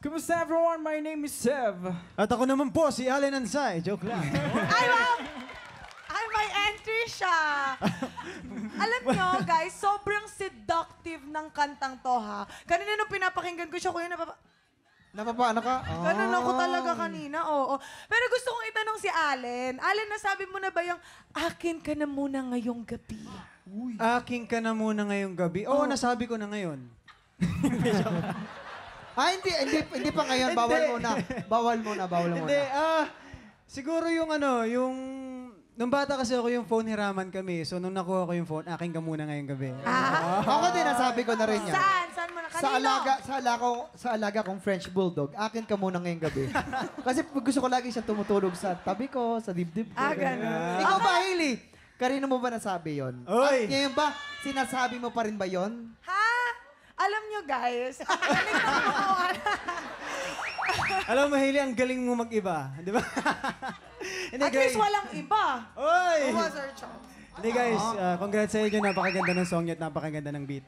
Kumusta everyone? My name is Sev. At ako naman po, si Allen Ansay. Joke lang. Ay, wow! Ay, may entry siya. Alam nyo, guys, sobrang seductive ng kantang to, ha? Kanina nung pinapakinggan ko siya, kuya, Napapaano ka? ganun ako talaga kanina, oo. Pero gusto kong itanong si Allen. Allen, nasabi mo na ba yung akin ka na muna ngayong gabi? Aking ka na muna ngayong gabi. Oo, nasabi ko na ngayon. Hindi pa ngayon. Bawal muna. Hindi, siguro yung nung bata kasi ako yung phone hiraman kami. So nung nakuha ko yung phone, aking ka muna ngayong gabi. Ako din, nasabi ko na rin yan. Saan? Saan mo na? Kanino? Sa alaga kong French Bulldog, akin ka muna ngayong gabi. Kasi gusto ko lagi siya tumutulog sa tabi ko, sa dibdib ko. Ganun. Ikaw ba, Hailey? Kanino mo ba nasabi yon? Oy! At ngayon ba, sinasabi mo pa rin ba yon? Ha? Alam nyo, guys, Alam mo, Hailey, ang galing mo mag-iba. Di ba? Hindi, at least walang iba. Oy! Sir Charles. Hindi guys, congrats sa inyo. Napakaganda ng song niyo at napakaganda ng beat.